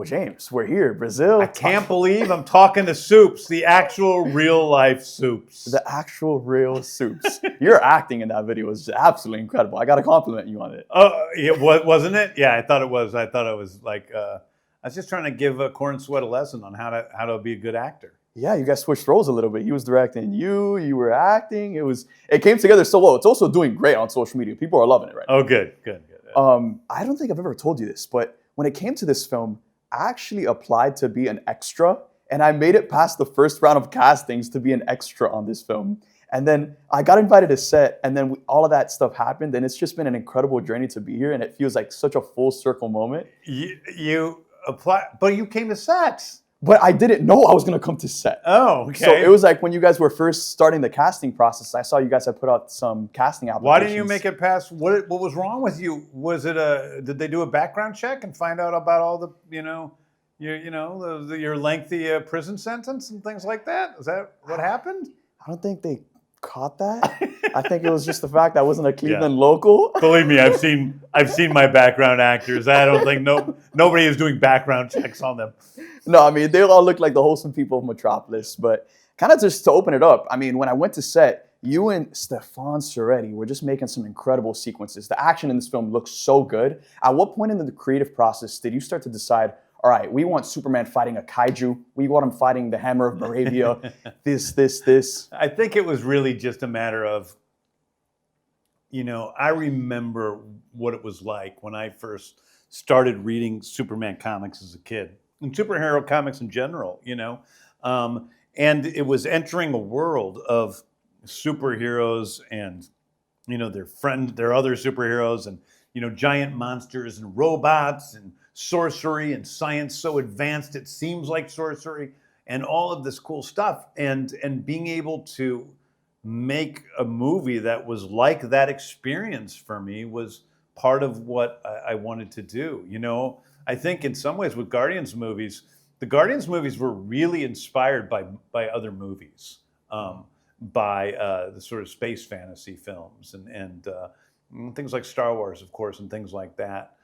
James, we're here, Brazil. I can't believe I'm talking to Supes, the actual real life Supes. The actual real Supes. Your acting in that video was absolutely incredible. I got to compliment you on it. Wasn't it? Yeah, I thought it was. I thought it was like I was just trying to give Corn Sweat a lesson on how to be a good actor. Yeah, you guys switched roles a little bit. He was directing you were acting. It came together so well. It's also doing great on social media. People are loving it right now. Oh, good. I don't think I've ever told you this, but when it came to this film, I actually applied to be an extra, and I made it past the first round of castings to be an extra on this film. And then I got invited to set, and then all of that stuff happened, and it's just been an incredible journey to be here, and it feels like such a full circle moment. You applied, but you came to set. But I didn't know I was going to come to set. Oh, okay. So it was like when you guys were first starting the casting process, I saw you guys had put out some casting applications. Why didn't you make it past? What was wrong with you? Was it did they do a background check and find out about all the, your lengthy prison sentence and things like that? Is that what happened? I don't think they caught that. I think it was just the fact that I wasn't a Cleveland local. Believe me, I've seen my background actors. I don't think nobody is doing background checks on them. No, I mean, they all look like the wholesome people of Metropolis. But kind of just to open it up, I mean, when I went to set, you and Stefan Soretti were just making some incredible sequences. The action in this film looks so good. At what point in the creative process did you start to decide, all right, we want Superman fighting a kaiju. We want him fighting the Hammer of Moravia. this. I think it was really just a matter of, I remember what it was like when I first started reading Superman comics as a kid. And superhero comics in general, and it was entering a world of superheroes and, their other superheroes and, giant monsters and robots and sorcery and science so advanced it seems like sorcery and all of this cool stuff. And being able to make a movie that was like that experience for me was part of what I wanted to do, I think in some ways with Guardians movies, the Guardians movies were really inspired by other movies, by the sort of space fantasy films and things like Star Wars, of course, and things like that.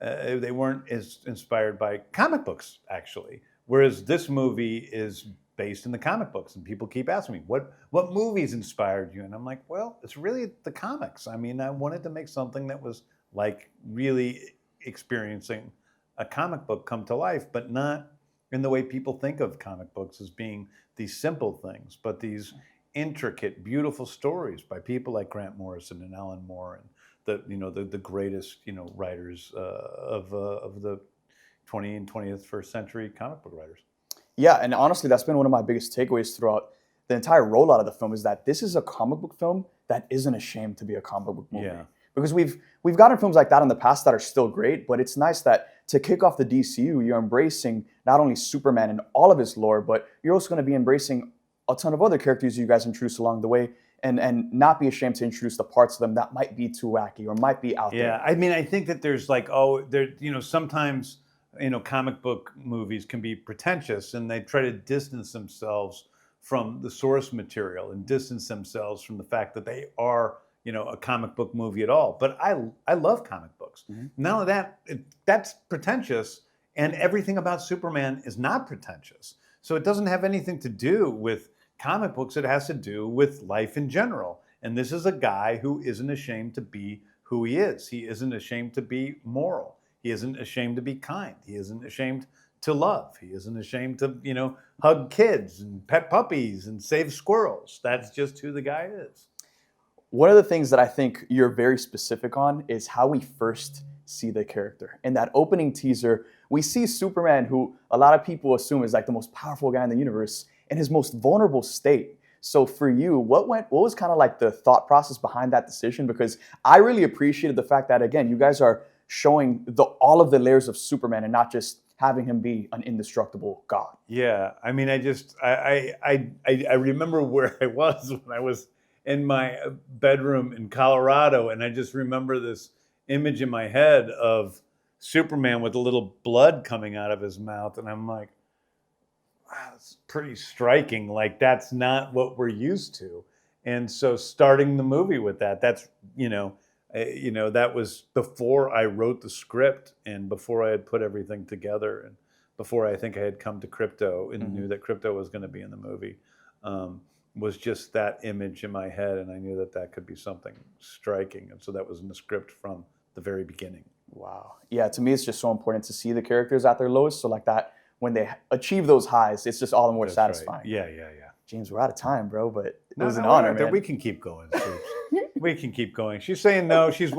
They weren't as inspired by comic books, actually, whereas this movie is based in the comic books. And people keep asking me, what movies inspired you? And I'm like, well, it's really the comics. I mean, I wanted to make something that was like really experiencing a comic book come to life, but not in the way people think of comic books as being these simple things, but these intricate, beautiful stories by people like Grant Morrison and Alan Moore and the greatest writers of the 20th and 21st century comic book writers. Yeah, and honestly, that's been one of my biggest takeaways throughout the entire rollout of the film is that this is a comic book film that isn't ashamed to be a comic book movie. Yeah. Because we've gotten films like that in the past that are still great, but it's nice that to kick off the DCU, you're embracing not only Superman and all of his lore, but you're also going to be embracing a ton of other characters you guys introduce along the way and not be ashamed to introduce the parts of them that might be too wacky or might be out there. Yeah, I mean, I think that there's sometimes, comic book movies can be pretentious and they try to distance themselves from the source material and distance themselves from the fact that they are a comic book movie at all. But I love comic books. Mm-hmm. None of that, that's pretentious, and everything about Superman is not pretentious. So it doesn't have anything to do with comic books. It has to do with life in general. And this is a guy who isn't ashamed to be who he is. He isn't ashamed to be moral. He isn't ashamed to be kind. He isn't ashamed to love. He isn't ashamed to, hug kids and pet puppies and save squirrels. That's just who the guy is. One of the things that I think you're very specific on is how we first see the character. In that opening teaser, we see Superman, who a lot of people assume is like the most powerful guy in the universe, in his most vulnerable state. So for you, what was kind of like the thought process behind that decision? Because I really appreciated the fact that, again, you guys are showing all of the layers of Superman and not just having him be an indestructible god. Yeah, I mean, I remember where I was when I was in my bedroom in Colorado, and I just remember this image in my head of Superman with a little blood coming out of his mouth, and I'm like, wow, that's pretty striking. Like, that's not what we're used to. And so starting the movie with that's, That was before I wrote the script and before I had put everything together and before I think I had come to crypto and knew that crypto was going to be in the movie. Was just that image in my head, and I knew that could be something striking, and so that was in the script from the very beginning. Wow. Yeah, to me, it's just so important to see the characters at their lowest. So like that, when they achieve those highs, it's just all the more That's satisfying. right. Yeah. James, we're out of time, bro, but it was an honor, man. We can keep going, Supes. We can keep going. She's saying no. She's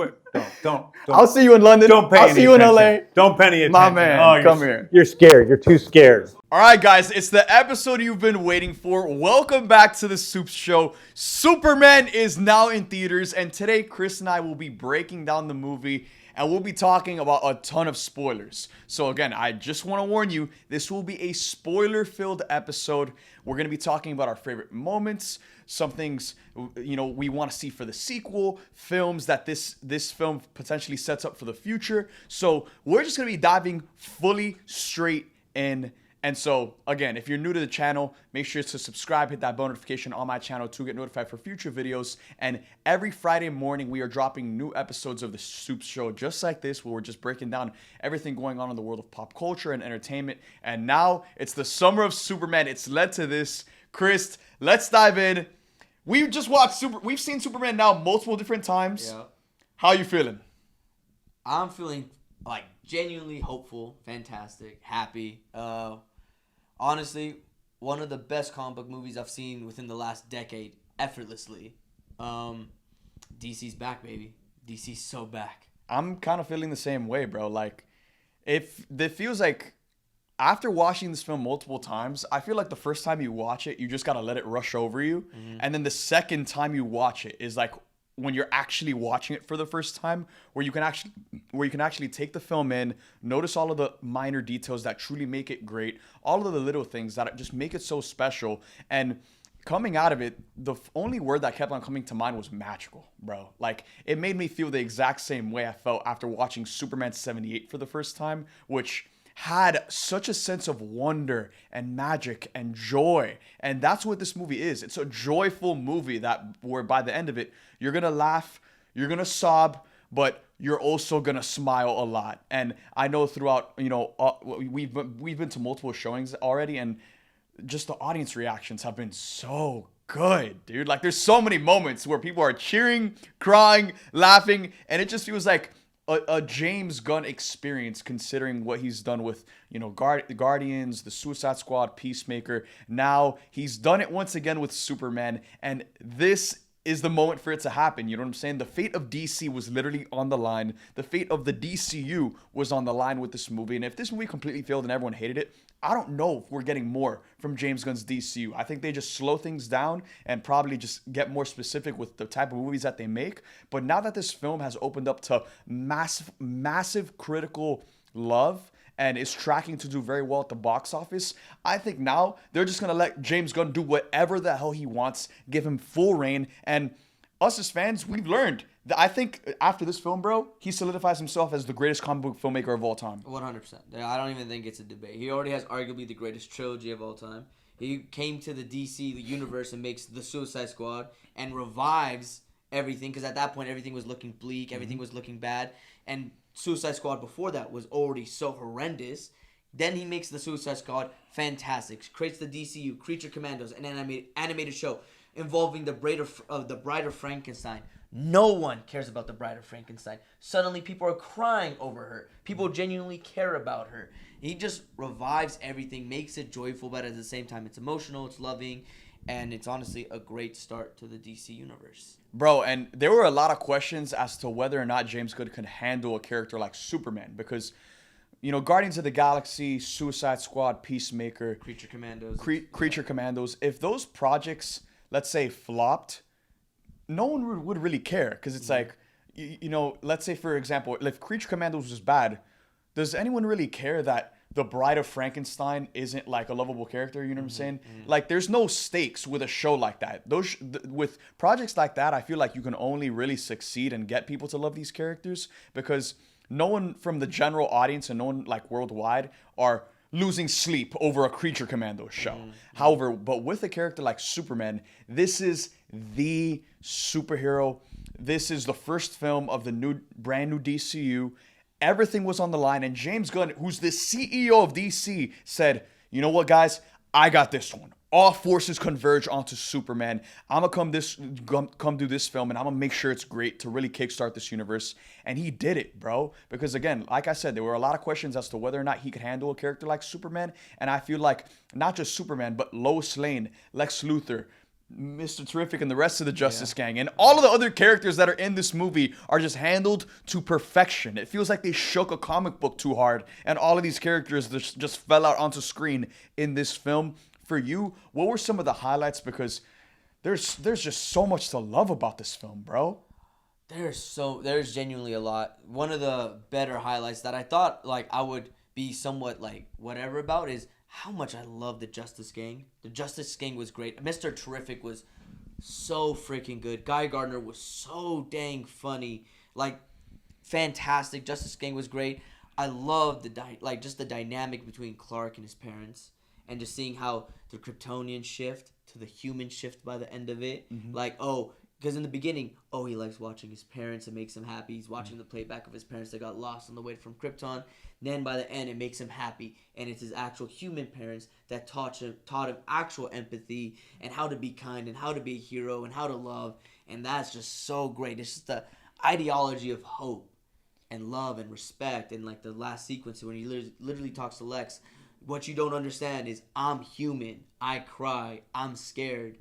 don't. I'll see you in London. Don't pay I'll see you in LA. Don't pay any attention. My man, come here. You're scared. You're too scared. All right, guys, it's the episode you've been waiting for. Welcome back to the Supes Show. Superman is now in theaters, and today Krist and I will be breaking down the movie, and we'll be talking about a ton of spoilers. So again, I just want to warn you, this will be a spoiler-filled episode. We're going to be talking about our favorite moments, some things we want to see for the sequel, films that this film potentially sets up for the future. So we're just going to be diving fully straight in. And so, again, if you're new to the channel, make sure to subscribe, hit that bell notification on my channel to get notified for future videos. And every Friday morning, we are dropping new episodes of the Supes Show just like this, where we're just breaking down everything going on in the world of pop culture and entertainment. And now, it's the summer of Superman. It's led to this. Krist, let's dive in. We've seen Superman now multiple different times. Yeah. How are you feeling? I'm feeling like genuinely hopeful, fantastic, happy. Honestly, one of the best comic book movies I've seen within the last decade, effortlessly. DC's back, baby. DC's so back. I'm kind of feeling the same way, bro. Like, it feels like after watching this film multiple times, I feel like the first time you watch it, you just gotta let it rush over you, and then the second time you watch it is like when you're actually watching it for the first time, where you can actually take the film in, notice all of the minor details that truly make it great, all of the little things that just make it so special. And coming out of it, the only word that kept on coming to mind was magical, bro. Like, it made me feel the exact same way I felt after watching Superman 78 for the first time, which had such a sense of wonder and magic and joy. And that's what this movie is. It's a joyful movie where by the end of it, you're going to laugh, you're going to sob, but you're also going to smile a lot. And I know throughout, we've been to multiple showings already, and just the audience reactions have been so good, dude. Like, there's so many moments where people are cheering, crying, laughing, and it just feels like a James Gunn experience, considering what he's done with, the Guardians, the Suicide Squad, Peacemaker. Now he's done it once again with Superman, and this is the moment for it to happen. You know what I'm saying? The fate of DC was literally on the line. The fate of the DCU was on the line with this movie. And if this movie completely failed and everyone hated it, I don't know if we're getting more from James Gunn's DCU. I think they just slow things down and probably just get more specific with the type of movies that they make. But now that this film has opened up to massive critical love and is tracking to do very well at the box office, I think now they're just going to let James Gunn do whatever the hell he wants, give him full reign. And us as fans, we've learned. I think after this film, bro, he solidifies himself as the greatest comic book filmmaker of all time. 100%. I don't even think it's a debate. He already has arguably the greatest trilogy of all time. He came to the DC universe and makes the Suicide Squad and revives everything, because at that point everything was looking bleak, everything was looking bad, and Suicide Squad before that was already so horrendous. Then he makes the Suicide Squad fantastic, creates the DCU, Creature Commandos, an animated show involving the Bride of Frankenstein. No one cares about the Bride of Frankenstein. Suddenly people are crying over her. People genuinely care about her. He just revives everything, makes it joyful, but at the same time it's emotional, it's loving, and it's honestly a great start to the DC universe. Bro, and there were a lot of questions as to whether or not James Gunn could handle a character like Superman, because Guardians of the Galaxy, Suicide Squad, Peacemaker, Creature Commandos. Creature Commandos, if those projects, let's say, flopped, no one would really care, because it's like, let's say, for example, if Creature Commandos was bad, does anyone really care that the Bride of Frankenstein isn't like a lovable character? You know what I'm saying? Like, there's no stakes with a show like that. With projects like that, I feel like you can only really succeed and get people to love these characters because no one from the general audience and no one like worldwide are losing sleep over a Creature Commando show. However, but with a character like Superman, this is the superhero This is the first film of the brand new DCU. Everything was on the line, and James Gunn, who's the CEO of DC, said, "You know what, guys? I got this one. All forces converge onto Superman. I'm gonna come do this film, and I'm gonna make sure it's great to really kickstart this universe." And he did it, bro. Because again, like I said, there were a lot of questions as to whether or not he could handle a character like Superman. And I feel like not just Superman, but Lois Lane, Lex Luthor, Mr. Terrific, and the rest of the Justice Gang, and all of the other characters that are in this movie are just handled to perfection. It feels like they shook a comic book too hard, and all of these characters just fell out onto screen in this film. For you, what were some of the highlights? Because there's just so much to love about this film, bro. There's genuinely a lot. One of the better highlights that I thought like I would be somewhat like whatever about is how much I love the Justice Gang. The Justice Gang was great. Mr. Terrific was so freaking good. Guy Gardner was so dang funny. Like, fantastic. Justice Gang was great. I loved just the dynamic between Clark and his parents, and just seeing how the Kryptonian shift to the human shift by the end of it. Mm-hmm. Like, because in the beginning, he likes watching his parents. It makes him happy. He's watching the playback of his parents that got lost on the way from Krypton. Then by the end, it makes him happy. And it's his actual human parents that taught him actual empathy and how to be kind and how to be a hero and how to love. And that's just so great. It's just the ideology of hope and love and respect. And like the last sequence when he literally talks to Lex, what you don't understand is I'm human. I cry. I'm scared.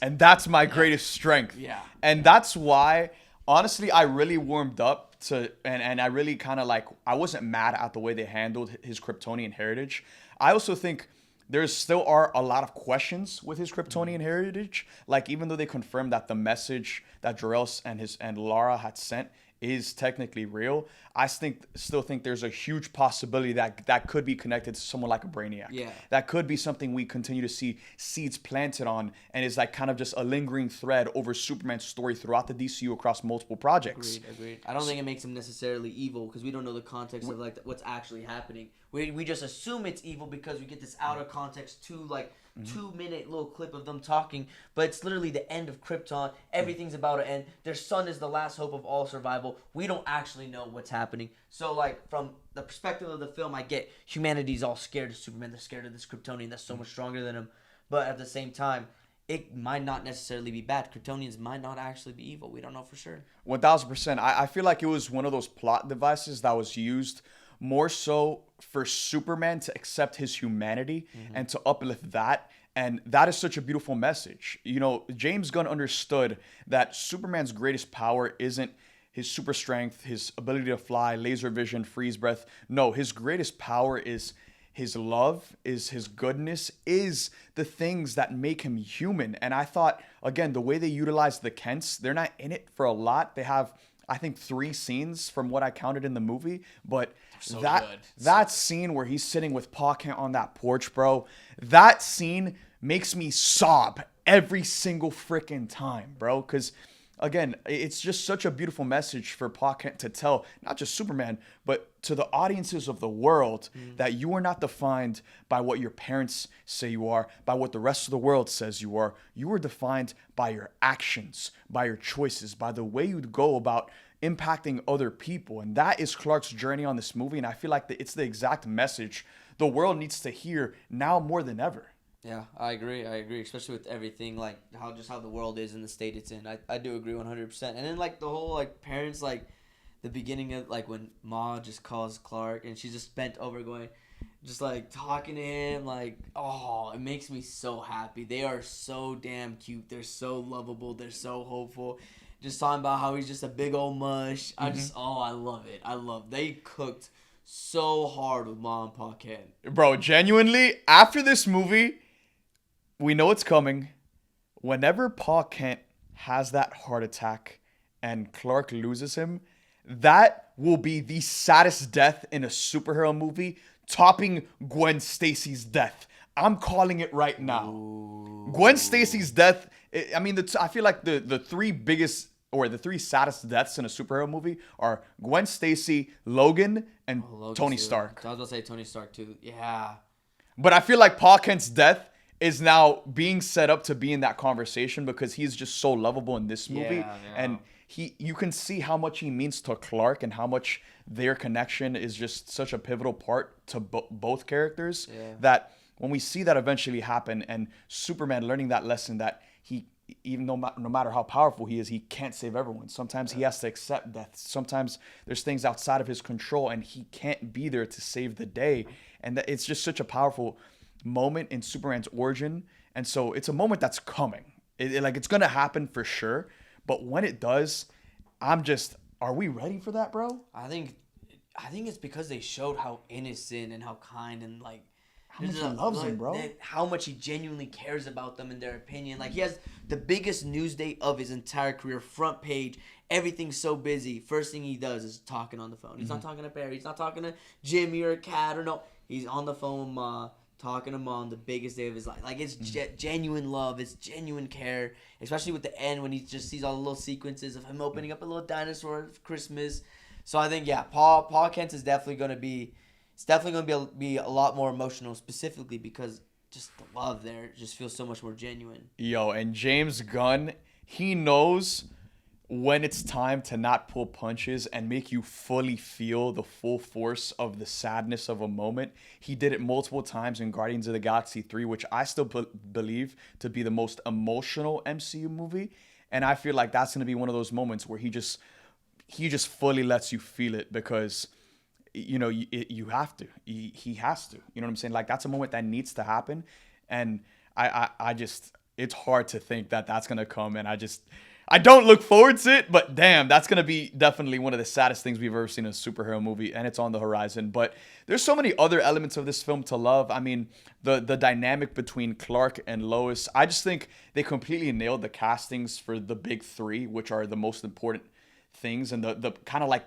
And that's my greatest strength. Yeah. And that's why, honestly, I really warmed up to, and I really kind of like, I wasn't mad at the way they handled his Kryptonian heritage. I also think there still are a lot of questions with his Kryptonian heritage. Like, even though they confirmed that the message that Jor-El and Lara had sent is technically real, I still think there's a huge possibility that could be connected to someone like a Brainiac. Yeah. That could be something we continue to see seeds planted on, and is like kind of just a lingering thread over Superman's story throughout the DCU across multiple projects. Agreed. I don't think it makes him necessarily evil because we don't know the context of like what's actually happening. We just assume it's evil because we get this out of context 2-minute little clip of them talking, but it's literally the end of Krypton. Everything's about to end. Their son is the last hope of all survival. We don't actually know what's happening. So, like, from the perspective of the film, I get humanity's all scared of Superman. They're scared of this Kryptonian that's so much stronger than him. But at the same time, it might not necessarily be bad. Kryptonians might not actually be evil. We don't know for sure. 1000%. I feel like it was one of those plot devices that was used more so for Superman to accept his humanity and to uplift that. And that is such a beautiful message. You know, James Gunn understood that Superman's greatest power isn't his super strength, his ability to fly, laser vision, freeze breath. No, his greatest power is his love, is his goodness, is the things that make him human. And I thought, again, the way they utilize the Kents, they're not in it for a lot. They have, I think, 3 scenes from what I counted in the movie. But that scene where he's sitting with Pa Kent on that porch, bro, that scene makes me sob every single freaking time, bro. Because, again, it's just such a beautiful message for Pa Kent to tell, not just Superman, but to the audiences of the world, that you are not defined by what your parents say you are, by what the rest of the world says you are. You are defined by your actions, by your choices, by the way you go about impacting other people. And that is Clark's journey on this movie. And I feel like it's the exact message the world needs to hear now more than ever. Yeah, I agree, especially with everything, like, how the world is in the state it's in. I do agree 100%. And then, like, the whole, like, parents, like, the beginning of, like, when Ma just calls Clark, and she's just bent over going, just, like, talking to him, like, it makes me so happy. They are so damn cute. They're so lovable. They're so hopeful. Just talking about how he's just a big old mush. I love it. They cooked so hard with Ma and Pa Kent. Bro, genuinely, after this movie, we know it's coming. Whenever Pa Kent has that heart attack and Clark loses him, that will be the saddest death in a superhero movie, topping Gwen Stacy's death. I'm calling it right now. Ooh. Gwen Stacy's death, I feel like the 3 biggest, or the 3 saddest deaths in a superhero movie are Gwen Stacy, Logan, and Tony Stark. I was about to say Tony Stark too. Yeah. But I feel like Pa Kent's death is now being set up to be in that conversation because he's just so lovable in this movie. Yeah. And you can see how much he means to Clark and how much their connection is just such a pivotal part to both characters that when we see that eventually happen and Superman learning that lesson that he, even though no matter how powerful he is, he can't save everyone. Sometimes he has to accept death. Sometimes there's things outside of his control and he can't be there to save the day. And it's just such a powerful moment in Superman's origin. And so it's a moment that's coming. It's going to happen for sure. But when it does, are we ready for that, bro? I think it's because they showed how innocent and how kind and like how much he loves him, bro. How much he genuinely cares about them and their opinion. Like, he has the biggest news day of his entire career, front page. Everything's so busy. First thing he does is talking on the phone. He's not talking to Barry. He's not talking to Jimmy or Kat or no. He's on the phone with Ma, talking to Mom, the biggest day of his life. Like, it's genuine love. It's genuine care. Especially with the end when he just sees all the little sequences of him opening up a little dinosaur for Christmas. So I think, Paul Kent is definitely going to be... It's definitely going to be a lot more emotional, specifically because just the love there just feels so much more genuine. Yo, and James Gunn, he knows when it's time to not pull punches and make you fully feel the full force of the sadness of a moment. He did it multiple times in Guardians of the Galaxy 3, which I still believe to be the most emotional MCU movie. And I feel like that's going to be one of those moments where he just fully lets you feel it because... you have to. He has to. You know what I'm saying? Like, that's a moment that needs to happen. And I just, it's hard to think that that's going to come. And I don't look forward to it. But damn, that's going to be definitely one of the saddest things we've ever seen in a superhero movie. And it's on the horizon. But there's so many other elements of this film to love. I mean, the dynamic between Clark and Lois. I just think they completely nailed the castings for the big three, which are the most important things. And the kind of like,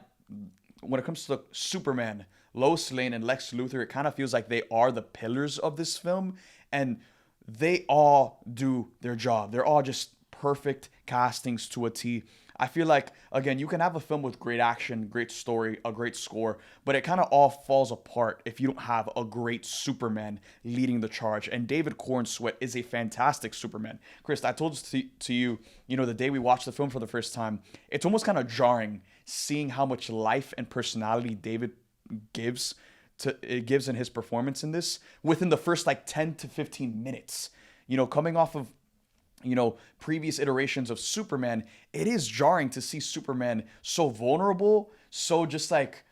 when it comes to Superman, Lois Lane, and Lex Luthor, it kind of feels like they are the pillars of this film, and they all do their job. They're all just perfect castings to a T. I feel like, again, you can have a film with great action, great story, a great score, but it kind of all falls apart if you don't have a great Superman leading the charge. And David Cornsweet is a fantastic Superman. Krist, I told to you, the day we watched the film for the first time, it's almost kind of jarring seeing how much life and personality David gives in his performance in this within the first 10 to 15 minutes. Coming off of previous iterations of Superman, it is jarring to see Superman so vulnerable, so just like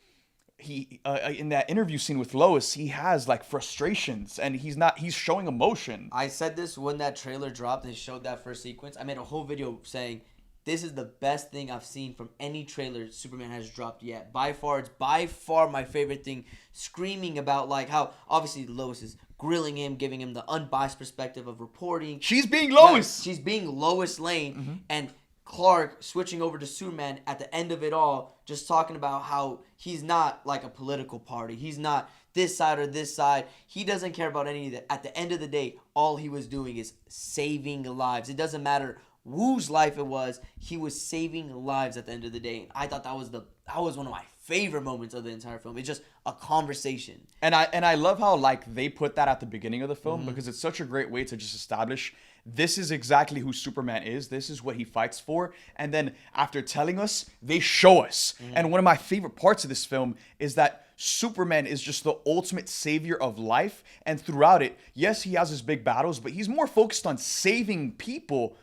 he in that interview scene with Lois, he has frustrations and he's showing emotion. I said this when that trailer dropped. They showed that first sequence. I made a whole video saying this is the best thing I've seen from any trailer Superman has dropped yet. It's by far my favorite thing. Screaming about how obviously Lois is grilling him, giving him the unbiased perspective of reporting. She's being Lois. She's being Lois Lane. And Clark switching over to Superman at the end of it all, just talking about how he's not like a political party. He's not this side or this side. He doesn't care about any of that. At the end of the day, all he was doing is saving lives. It doesn't matter whose life it was. He was saving lives at the end of the day. And I thought that was one of my favorite moments of the entire film. It's just a conversation. And I love how they put that at the beginning of the film because it's such a great way to just establish this is exactly who Superman is. This is what he fights for. And then after telling us, they show us. And one of my favorite parts of this film is that Superman is just the ultimate savior of life. And throughout it, yes, he has his big battles, but he's more focused on saving people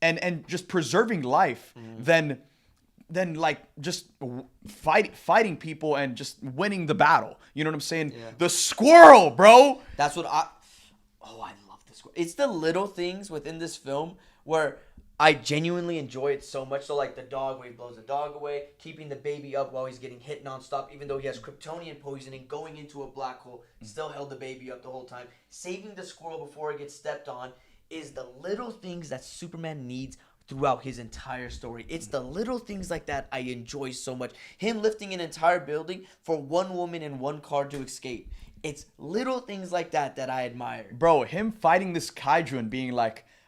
and just preserving life than just fighting people and just winning the battle. You know what I'm saying? Yeah. The squirrel, bro. That's what I love the squirrel. It's the little things within this film where I genuinely enjoy it so much. So the dog, when he blows the dog away, keeping the baby up while he's getting hit nonstop, even though he has Kryptonian poisoning, going into a black hole, still held the baby up the whole time. Saving the squirrel before it gets stepped on is the little things that Superman needs throughout his entire story. It's the little things like that I enjoy so much. Him lifting an entire building for one woman in one car to escape. It's little things like that I admire. Bro, him fighting this kaiju and being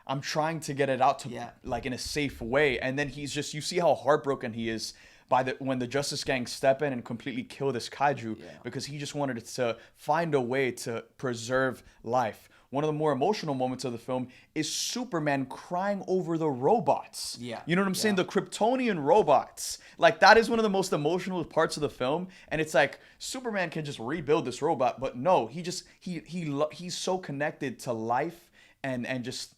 I'm trying to get it out to in a safe way. And then he's just, you see how heartbroken he is when the Justice Gang step in and completely kill this kaiju because he just wanted to find a way to preserve life. one of the more emotional moments of the film is Superman crying over the robots. Yeah. You know what I'm saying? The Kryptonian robots. Like, that is one of the most emotional parts of the film. And it's like, Superman can just rebuild this robot, but no, he's so connected to life and just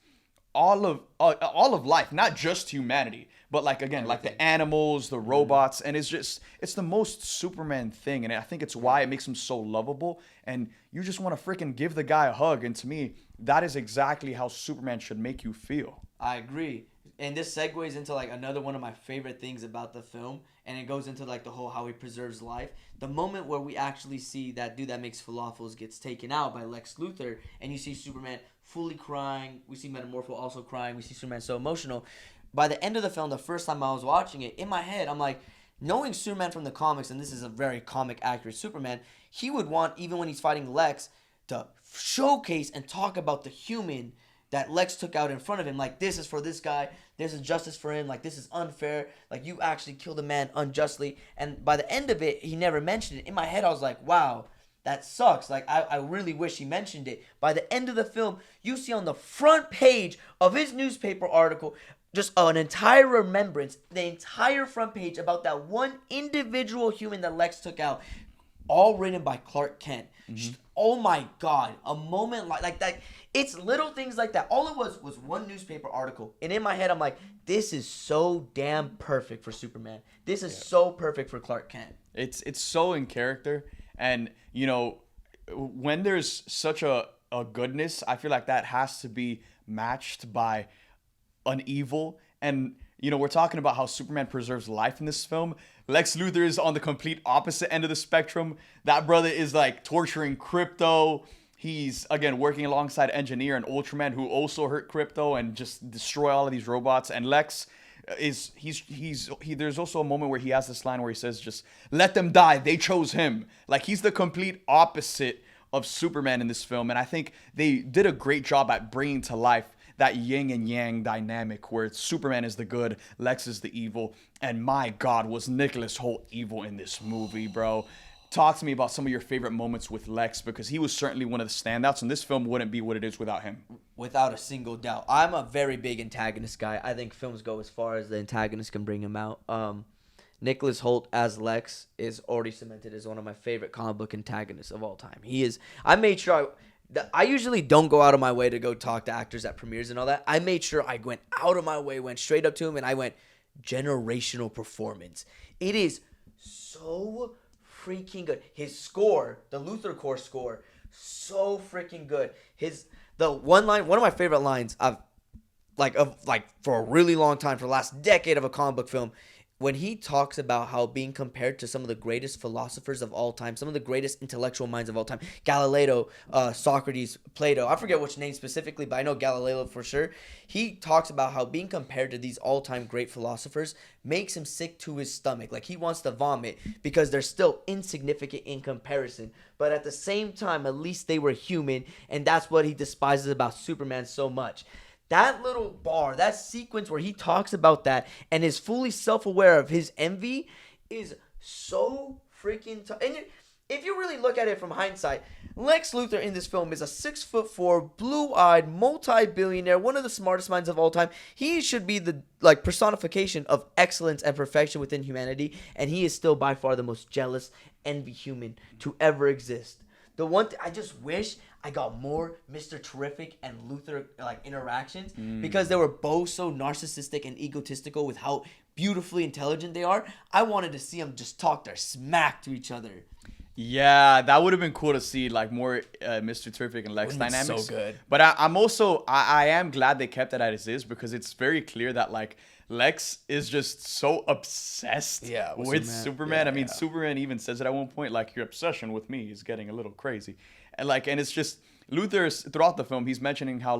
all of life, not just humanity, but like, again, like the animals, the robots, and it's the most Superman thing, and I think it's why it makes him so lovable, and you just want to freaking give the guy a hug, and to me, that is exactly how Superman should make you feel. I agree. And this segues into like another one of my favorite things about the film, and it goes into like the whole how he preserves life. The moment where we actually see that dude that makes falafels gets taken out by Lex Luthor, and you see Superman fully crying. We see Metamorpho also crying. We see Superman so emotional. By the end of the film, the first time I was watching it, in my head, I'm like, knowing Superman from the comics, and this is a very comic accurate Superman, he would want, even when he's fighting Lex, to showcase and talk about the human that Lex took out in front of him. Like, this is for this guy. This is justice for him. Like, this is unfair. Like, you actually killed a man unjustly. And by the end of it, he never mentioned it. In my head, I was like, wow, that sucks. Like, I really wish he mentioned it. By the end of the film, you see on the front page of his newspaper article just an entire remembrance, the entire front page about that one individual human that Lex took out, all written by Clark Kent. Oh my God, a moment like that. It's little things like that. All it was one newspaper article. And in my head, I'm like, this is so damn perfect for Superman. This is so perfect for Clark Kent. It's so in character. And, you know, when there's such a goodness, I feel like that has to be matched by an evil. And, you know, we're talking about how Superman preserves life in this film. Lex Luthor is on the complete opposite end of the spectrum. That brother is like torturing Krypto. He's, again, working alongside Engineer and Ultraman, who also hurt Krypto and just destroy all of these robots. And Lex there's also a moment where he has this line where he says, just let them die. They chose him. Like, he's the complete opposite of Superman in this film. And I think they did a great job at bringing to life that yin and yang dynamic where Superman is the good, Lex is the evil. And my God, was Nicholas Hoult evil in this movie, bro. Talk to me about some of your favorite moments with Lex, because he was certainly one of the standouts, and this film wouldn't be what it is without him. Without a single doubt. I'm a very big antagonist guy. I think films go as far as the antagonist can bring him out. Nicholas Hoult as Lex is already cemented as one of my favorite comic book antagonists of all time. He is. I made sure I usually don't go out of my way to go talk to actors at premieres and all that. I made sure I went out of my way, went straight up to him, and I went, generational performance. It is so freaking good. His score, the Luthor Core score, so freaking good. One of my favorite lines of for a really long time, for the last decade of a comic book film, when he talks about how being compared to some of the greatest philosophers of all time, some of the greatest intellectual minds of all time, Galileo, Socrates, Plato, I forget which name specifically, but I know Galileo for sure. He talks about how being compared to these all-time great philosophers makes him sick to his stomach. Like, he wants to vomit because they're still insignificant in comparison. But at the same time, at least they were human, and that's what he despises about Superman so much. That little bar, that sequence where he talks about that and is fully self-aware of his envy is so freaking tough. And if you really look at it from hindsight, Lex Luthor in this film is a 6'4", blue-eyed, multi-billionaire, one of the smartest minds of all time. He should be the personification of excellence and perfection within humanity, and he is still by far the most jealous, envy human to ever exist. The one thing I just wish I got more Mr. Terrific and Luthor interactions, because they were both so narcissistic and egotistical with how beautifully intelligent they are. I wanted to see them just talk their smack to each other. Yeah, that would have been cool to see more Mr. Terrific and Lex dynamics. So good. But I am glad they kept it as is, because it's very clear that Lex is just so obsessed with Superman. Yeah, Superman even says it at one point, your obsession with me is getting a little crazy. And it's just, Luthor's throughout the film, he's mentioning how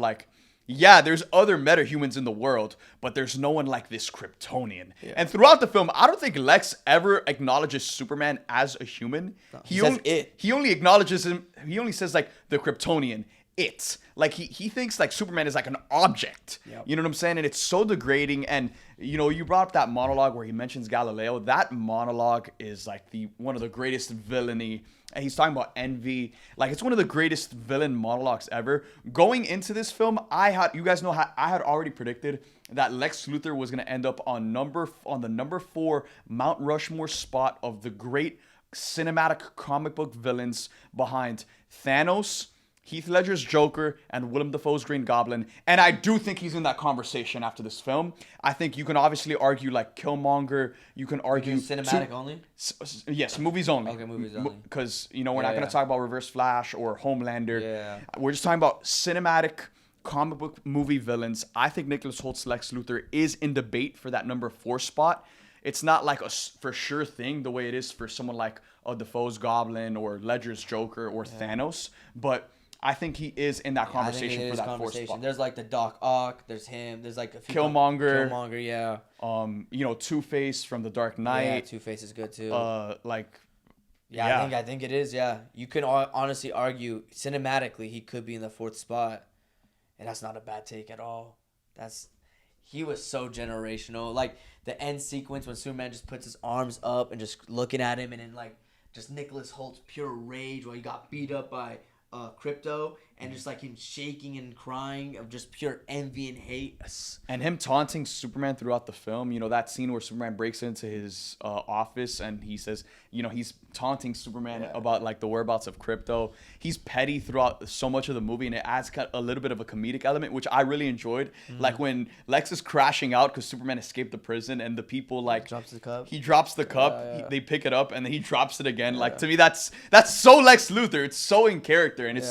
there's other metahumans in the world, but there's no one like this Kryptonian. Yeah. And throughout the film, I don't think Lex ever acknowledges Superman as a human. No, he says it. He only acknowledges him. He only says the Kryptonian. He thinks Superman is an object. Yep. You know what I'm saying? And it's so degrading. And you brought up that monologue where he mentions Galileo. That monologue is like one of the greatest villainy. And he's talking about envy. Like, it's one of the greatest villain monologues ever. Going into this film, I had already predicted that Lex Luthor was going to end up on the number 4 Mount Rushmore spot of the great cinematic comic book villains behind Thanos, Heath Ledger's Joker, and Willem Dafoe's Green Goblin. And I do think he's in that conversation after this film. I think you can obviously argue like Killmonger. You can argue cinematic only. Yes, movies only. Okay, movies only. Because we're not going to talk about Reverse Flash or Homelander. Yeah. We're just talking about cinematic comic book movie villains. I think Nicholas Holt's Lex Luthor is in debate for that number 4 spot. It's not like a for sure thing the way it is for someone like Dafoe's Goblin or Ledger's Joker or Thanos, but I think he is in that conversation for that 4th spot. There's like the Doc Ock, there's him, there's like a few Killmonger, yeah. Two-Face from The Dark Knight. Yeah, Two-Face is good too. I think it is. Yeah, you can honestly argue cinematically he could be in the 4th spot, and that's not a bad take at all. He was so generational. Like the end sequence when Superman just puts his arms up and just looking at him, and then like just Nicholas Holt's pure rage while he got beat up by Crypto, and just like him shaking and crying of just pure envy and hate. And him taunting Superman throughout the film. That scene where Superman breaks into his office and he says, he's taunting Superman about like the whereabouts of Crypto. He's petty throughout so much of the movie, and it adds a little bit of a comedic element, which I really enjoyed. Like when Lex is crashing out because Superman escaped the prison, and the people like drops the cup. He drops the cup. They pick it up, and then he drops it again. Like, to me, that's so Lex Luthor. It's so in character, and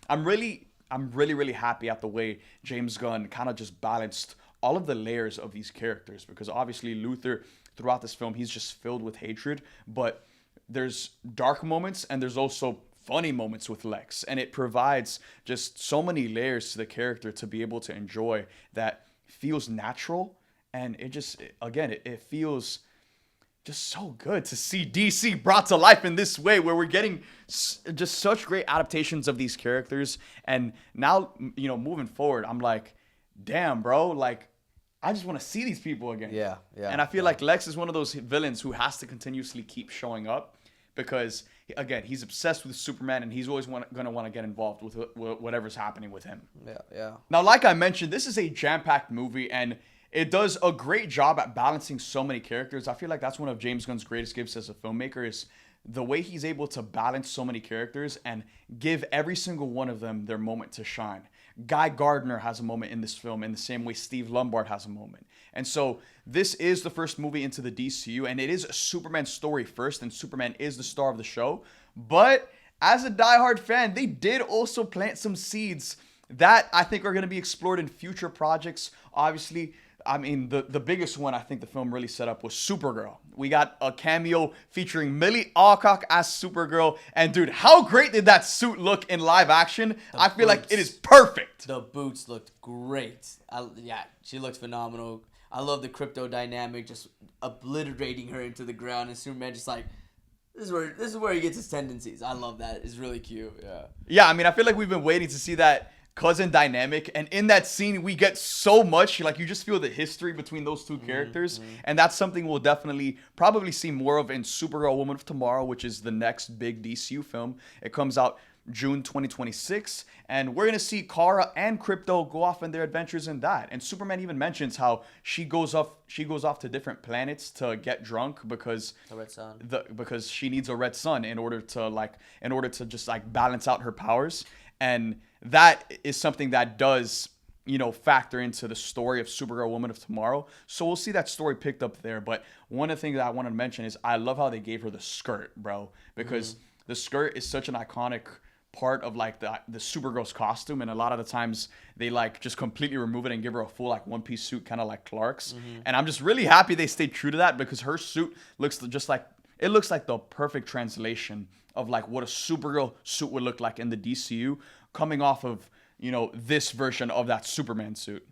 I'm really happy at the way James Gunn kind of just balanced all of the layers of these characters, because obviously Luthor throughout this film, he's just filled with hatred, but there's dark moments and there's also funny moments with Lex, and it provides just so many layers to the character to be able to enjoy that feels natural, and it feels just so good to see DC brought to life in this way, where we're getting just such great adaptations of these characters. And now, moving forward, I'm like, damn, bro, like, I just want to see these people again. Yeah. And I feel like Lex is one of those villains who has to continuously keep showing up, because, again, he's obsessed with Superman, and he's always going to want to get involved with whatever's happening with him. Yeah. Now, like I mentioned, this is a jam-packed movie, and it does a great job at balancing so many characters. I feel like that's one of James Gunn's greatest gifts as a filmmaker, is the way he's able to balance so many characters and give every single one of them their moment to shine. Guy Gardner has a moment in this film in the same way Steve Lombard has a moment. And so this is the first movie into the DCU, and it is a Superman story first, and Superman is the star of the show. But as a diehard fan, they did also plant some seeds that I think are going to be explored in future projects. Obviously, I mean, the biggest one I think the film really set up was Supergirl. We got a cameo featuring Millie Alcock as Supergirl. And dude, how great did that suit look in live action? I feel like it is perfect. The boots looked great. She looked phenomenal. I love the Crypto dynamic, just obliterating her into the ground, and Superman just like, this is where he gets his tendencies. I love that. It's really cute. Yeah, I mean, I feel like we've been waiting to see that cousin dynamic, and in that scene we get so much, like, you just feel the history between those two characters, and that's something we'll definitely probably see more of in Supergirl Woman of Tomorrow, which is the next big DCU film. It comes out June 2026, and we're gonna see Kara and Crypto go off on their adventures in that. And Superman even mentions how she goes off to different planets to get drunk because the red sun. Because she needs a red sun in order to just like balance out her powers. And that is something that does, factor into the story of Supergirl Woman of Tomorrow. So we'll see that story picked up there. But one of the things that I want to mention is I love how they gave her the skirt, bro. Because the skirt is such an iconic part of like the Supergirl's costume, and a lot of the times they like just completely remove it and give her a full like one-piece suit, kind of like Clark's. And I'm just really happy they stayed true to that, because her suit looks like the perfect translation of like what a Supergirl suit would look like in the DCU, coming off of this version of that Superman suit.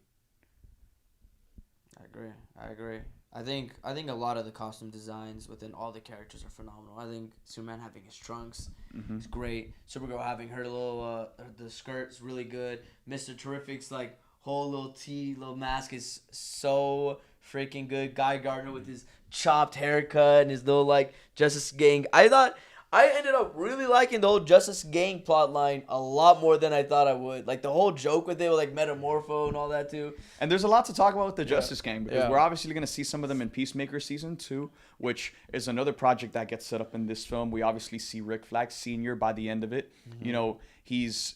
I agree. I think a lot of the costume designs within all the characters are phenomenal. I think Superman having his trunks is great. Supergirl having her little the skirt's really good. Mr. Terrific's like whole little mask is so freaking good. Guy Gardner with his chopped haircut and his little like Justice Gang. I ended up really liking the whole Justice Gang plot line a lot more than I thought I would. Like the whole joke with it, with like Metamorpho and all that too. And there's a lot to talk about with the Justice Gang because Yeah. we're obviously going to see some of them in Peacemaker Season 2, which is another project that gets set up in this film. We obviously see Rick Flag Sr. by the end of it. You know, he's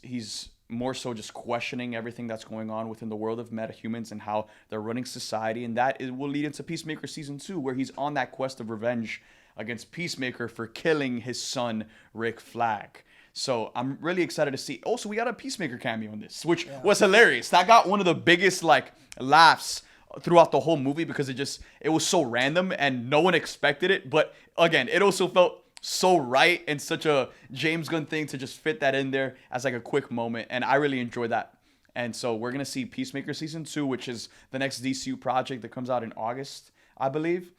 more so just questioning everything that's going on within the world of metahumans and how they're running society. And that will lead into Peacemaker Season 2, where he's on that quest of revenge against Peacemaker for killing his son, Rick Flag. So I'm really excited to see. Also, we got a Peacemaker cameo in this, which was hilarious. That got one of the biggest like laughs throughout the whole movie because it was so random and no one expected it. But again, it also felt so right and such a James Gunn thing to just fit that in there as like a quick moment. And I really enjoyed that. And so we're going to see Peacemaker Season 2, which is the next DCU project that comes out in August, I believe.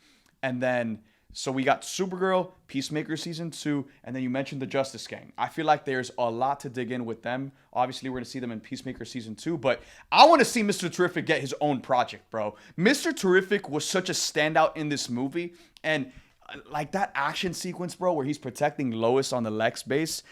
And then, so we got Supergirl, Peacemaker Season 2, and then you mentioned the Justice Gang. I feel like there's a lot to dig in with them. Obviously, we're going to see them in Peacemaker Season 2, but I want to see Mr. Terrific get his own project, bro. Mr. Terrific was such a standout in this movie, and like that action sequence, bro, where he's protecting Lois on the Lex base,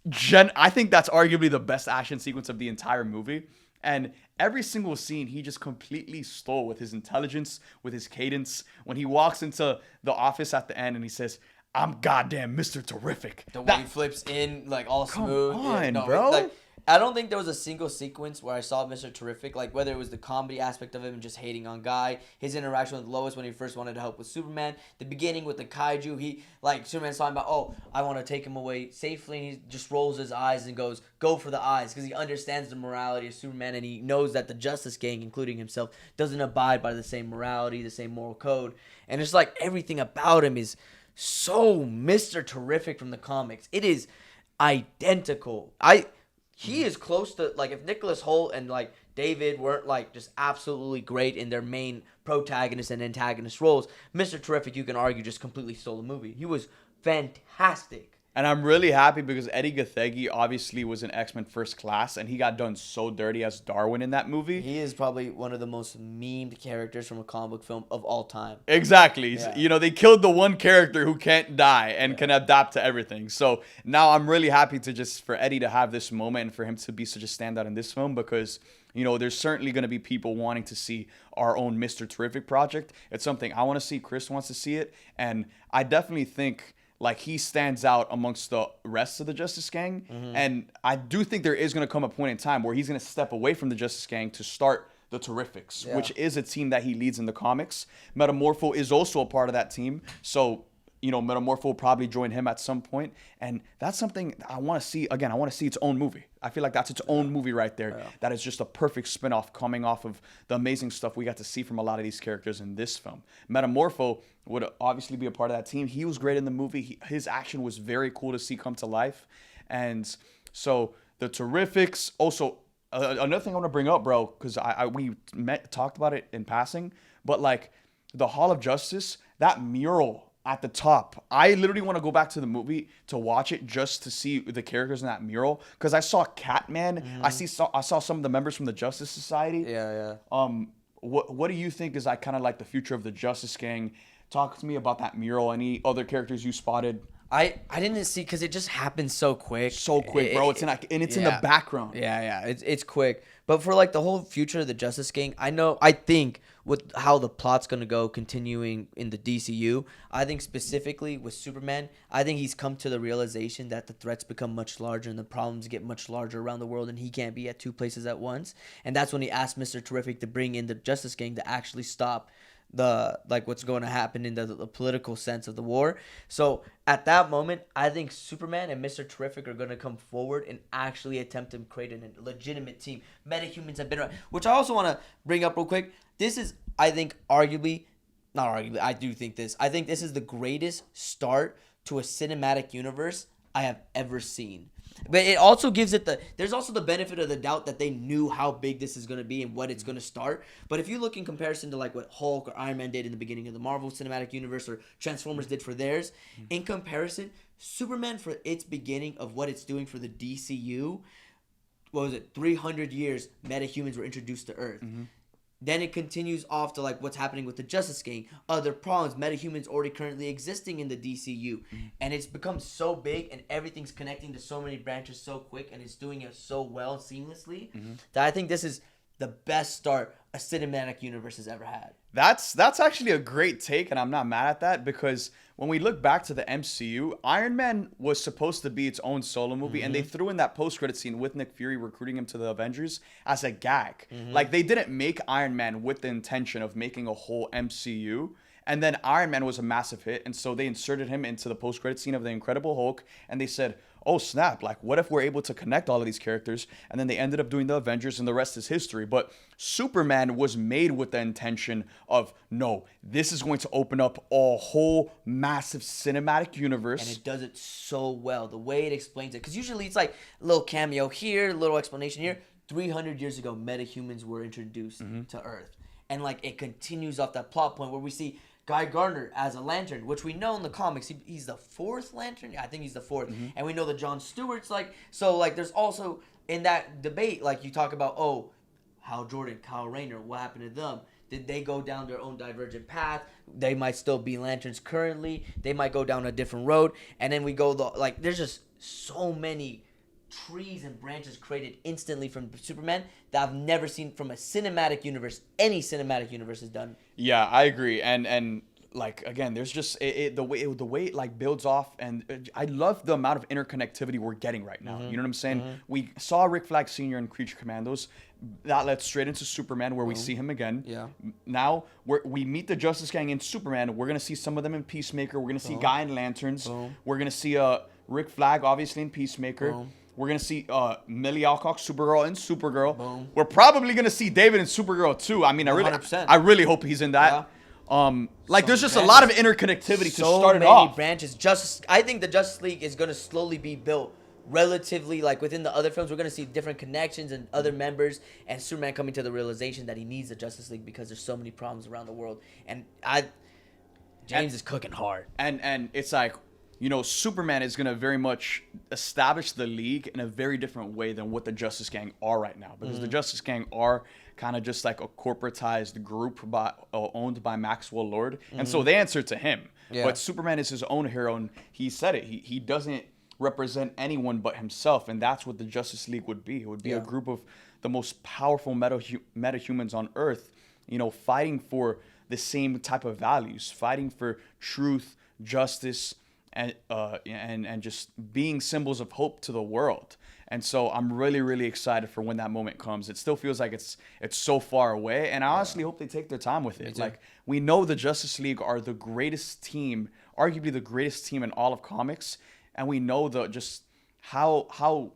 I think that's arguably the best action sequence of the entire movie. And every single scene, he just completely stole with his intelligence, with his cadence. When he walks into the office at the end and he says, "I'm goddamn Mr. Terrific." The way he flips in, like all smooth. on, bro. Like, I don't think there was a single sequence where I saw Mr. Terrific, like whether it was the comedy aspect of him and just hating on Guy, his interaction with Lois when he first wanted to help with Superman, the beginning with the kaiju, Superman's talking about, oh, I want to take him away safely, and he just rolls his eyes and goes, go for the eyes, because he understands the morality of Superman, and he knows that the Justice Gang, including himself, doesn't abide by the same morality, the same moral code, and it's like everything about him is so Mr. Terrific from the comics. It is identical. He is close to, like, if Nicholas Hoult and, like, David weren't, like, just absolutely great in their main protagonist and antagonist roles, Mr. Terrific, you can argue, just completely stole the movie. He was fantastic. And I'm really happy because Eddie Gathegi obviously was in X-Men First Class, and he got done so dirty as Darwin in that movie. He is probably one of the most memed characters from a comic book film of all time. Exactly. Yeah. You know, they killed the one character who can't die and can adapt to everything. So now I'm really happy for Eddie to have this moment and for him to be such a standout in this film because, you know, there's certainly going to be people wanting to see our own Mr. Terrific project. It's something I want to see. Krist wants to see it. And I definitely think like he stands out amongst the rest of the Justice Gang. And I do think there is going to come a point in time where he's going to step away from the Justice Gang to start the Terrifics, which is a team that he leads in the comics. Metamorpho is also a part of that team. So, you know, Metamorpho will probably join him at some point. And that's something I want to see. Again, I want to see its own movie. I feel like that's its own movie right there. That is just a perfect spinoff coming off of the amazing stuff we got to see from a lot of these characters in this film. Metamorpho would obviously be a part of that team. He was great in the movie. His action was very cool to see come to life. And so the Terrifics. Also, another thing I want to bring up, bro, because we talked about it in passing, but like the Hall of Justice, that mural at the top, I literally want to go back to the movie to watch it just to see the characters in that mural because I saw Catman. I saw some of the members from the Justice Society. Yeah. What do you think is like kind of like the future of the Justice Gang? Talk to me about that mural. Any other characters you spotted? I didn't see because it just happened so quick. So quick, bro. It's in the background. Yeah. It's quick. But for like the whole future of the Justice Gang, I think with how the plot's gonna go continuing in the DCU, I think specifically with Superman, I think he's come to the realization that the threats become much larger and the problems get much larger around the world, and he can't be at two places at once. And that's when he asked Mr. Terrific to bring in the Justice Gang to actually stop what's going to happen in the political sense of the war. So at that moment, I think Superman and Mr. Terrific are going to come forward and actually attempt to create a legitimate team. Metahumans have been around, which I also want to bring up real quick. This is, I think, I think this is the greatest start to a cinematic universe I have ever seen. But it also gives it there's also the benefit of the doubt that they knew how big this is going to be and what it's going to start. But if you look in comparison to like what Hulk or Iron Man did in the beginning of the Marvel Cinematic Universe or Transformers did for theirs, in comparison, Superman for its beginning of what it's doing for the DCU, 300 years metahumans were introduced to Earth. Then it continues off to like what's happening with the Justice Gang, other problems, metahumans already currently existing in the DCU, and it's become so big and everything's connecting to so many branches so quick, and it's doing it so well and seamlessly that I think this is the best start a cinematic universe has ever had. That's actually a great take, and I'm not mad at that, because when we look back to the MCU, Iron Man was supposed to be its own solo movie, and they threw in that post-credit scene with Nick Fury recruiting him to the Avengers as a gag. Like, they didn't make Iron Man with the intention of making a whole MCU. And then Iron Man was a massive hit, and so they inserted him into the post-credit scene of The Incredible Hulk, and they said, oh snap, like what if we're able to connect all of these characters? And then they ended up doing the Avengers, and the rest is history. But Superman was made with the intention of, no, this is going to open up a whole massive cinematic universe. And it does it so well, the way it explains it. Because usually it's like a little cameo here, a little explanation here. 300 years ago, metahumans were introduced to Earth. And like it continues off that plot point where we see Guy Gardner as a Lantern, which we know in the comics he's the fourth Lantern. I think he's the fourth, and we know that Jon Stewart's like so. Like there's also in that debate, like you talk about, oh, Hal Jordan, Kyle Rayner, what happened to them? Did they go down their own divergent path? They might still be Lanterns currently. They might go down a different road, and then we go like there's just so many trees and branches created instantly from Superman that I've never seen from a cinematic universe. Any cinematic universe has done. Yeah, I agree, and like again, there's just the way it like builds off, and I love the amount of interconnectivity we're getting right now. You know what I'm saying? We saw Rick Flag Sr. in Creature Commandos. That led straight into Superman, where we see him again. Yeah. Now we meet the Justice Gang in Superman. We're gonna see some of them in Peacemaker. We're gonna see Guy in Lanterns. We're gonna see Rick Flag obviously in Peacemaker. We're going to see Millie Alcock, Supergirl, in Supergirl. Boom. We're probably going to see David in Supergirl, too. I mean, I 100%. really hope he's in that. Yeah. Like, there's just a lot of interconnectivity to So start it many off. branches. I think the Justice League is going to slowly be built relatively, like, within the other films. We're going to see different connections and other members, and Superman coming to the realization that he needs the Justice League because there's so many problems around the world. And James is cooking hard. And it's like, you know, Superman is going to very much establish the League in a very different way than what the Justice Gang are right now. Because the Justice Gang are kind of just like a corporatized group owned by Maxwell Lord. And so they answer to him. Yeah. But Superman is his own hero, and he said it. He doesn't represent anyone but himself, and that's what the Justice League would be. It would be a group of the most powerful metahumans on Earth, you know, fighting for the same type of values, fighting for truth, justice, and just being symbols of hope to the world. And so I'm really, really excited for when that moment comes. It still feels like it's so far away, and I honestly hope they take their time with it. Like, we know the Justice League are the greatest team, arguably the greatest team in all of comics, and we know just how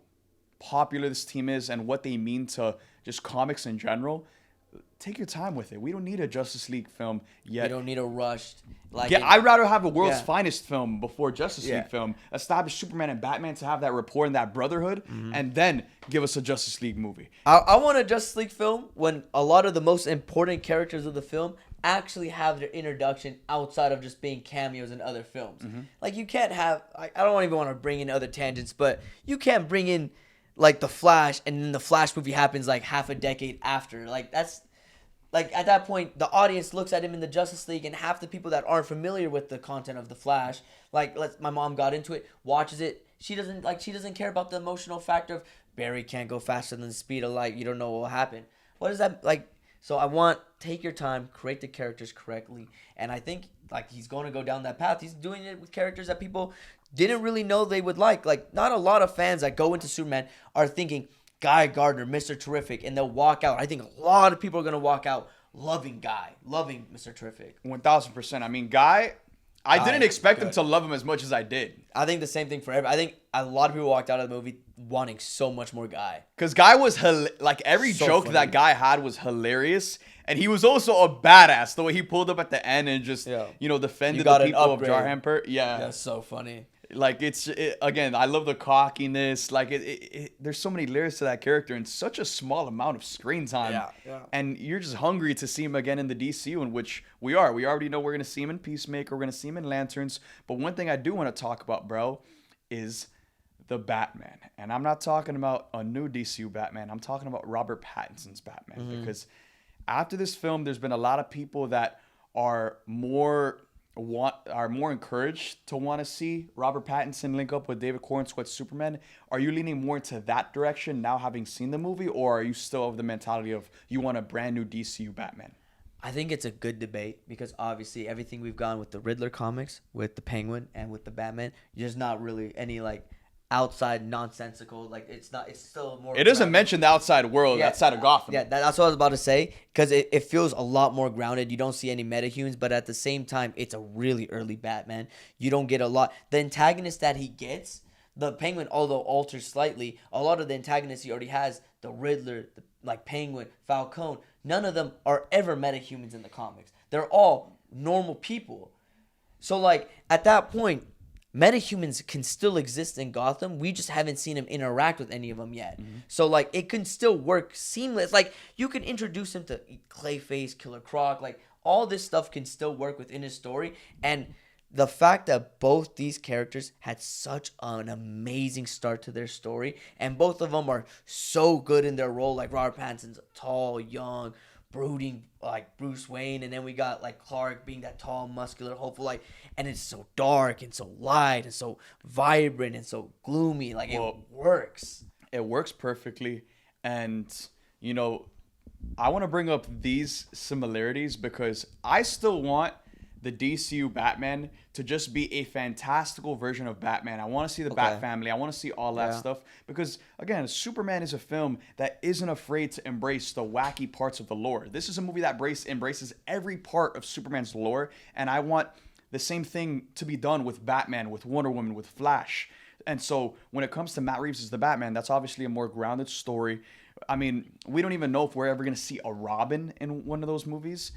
popular this team is and what they mean to just comics in general. Take your time with it. We don't need a Justice League film yet. We don't need a rushed. I'd rather have a world's finest film before Justice League film. Establish Superman and Batman to have that rapport and that brotherhood, and then give us a Justice League movie. I want a Justice League film when a lot of the most important characters of the film actually have their introduction outside of just being cameos in other films. Like, you can't have... I don't even want to bring in other tangents, but you can't bring in, like, The Flash, and then the Flash movie happens, like, half a decade after. Like, that's... Like, at that point, the audience looks at him in the Justice League, and half the people that aren't familiar with the content of The Flash, like, my mom got into it, watches it, she doesn't care about the emotional factor of Barry can't go faster than the speed of light, you don't know what will happen. What is that, like... So I want, take your time, create the characters correctly, and I think, like, he's going to go down that path. He's doing it with characters that people didn't really know they would like. Like, not a lot of fans that go into Superman are thinking... Guy Gardner, Mr. Terrific, and they'll walk out. I think a lot of people are going to walk out loving Guy, loving Mr. Terrific. 1,000%. I mean, Guy, I didn't expect him to love him as much as I did. I think the same thing for everybody. I think a lot of people walked out of the movie wanting so much more Guy. Because Guy was, like, every joke funny. that Guy had was hilarious. And he was also a badass. The way he pulled up at the end and just, you know, defended the people of Jarhamper. Yeah. That's so funny. Like, again, I love the cockiness. Like, there's so many layers to that character in such a small amount of screen time. Yeah. And you're just hungry to see him again in the DCU, in which we are. We already know we're going to see him in Peacemaker. We're going to see him in Lanterns. But one thing I do want to talk about, bro, is the Batman. And I'm not talking about a new DCU Batman. I'm talking about Robert Pattinson's Batman. Because after this film, there's been a lot of people that are more encouraged to want to see Robert Pattinson link up with David Cornsweet's Superman. Are you leaning more into that direction now, having seen the movie, or are you still of the mentality of you want a brand new DCU Batman? I think it's a good debate because obviously everything we've gone with the Riddler comics, with the Penguin, and with the Batman, there's not really any like outside nonsensical. Like it's still more. It doesn't grounded. mention the outside world outside of Gotham. Yeah, that's what I was about to say because it feels a lot more grounded. You don't see any metahumans, but at the same time, it's a really early Batman. You don't get a lot. The antagonist that he gets, the Penguin, although altered slightly, a lot of the antagonists he already has, the Riddler, like Penguin, Falcone, none of them are ever metahumans in the comics. They're all normal people. So, like, at that point, metahumans can still exist in Gotham. We just haven't seen him interact with any of them yet. Mm-hmm. So, like, it can still work seamless. Like, you can introduce him to Clayface, Killer Croc. Like, all this stuff can still work within his story. And the fact that both these characters had such an amazing start to their story, and both of them are so good in their role. Like Robert Pattinson's tall, young, brooding, like Bruce Wayne, and then we got like Clark being that tall, muscular, hopeful, like, and it's so dark and so light and so vibrant and so gloomy. Like, it works. It works perfectly, and you know, I want to bring up these similarities because I still want the DCU Batman to just be a fantastical version of Batman. I want to see the Bat family. I want to see all that stuff because, again, Superman is a film that isn't afraid to embrace the wacky parts of the lore. This is a movie that embraces every part of Superman's lore, and I want the same thing to be done with Batman, with Wonder Woman, with Flash. And so when it comes to Matt Reeves as the Batman, that's obviously a more grounded story. I mean, we don't even know if we're ever going to see a Robin in one of those movies.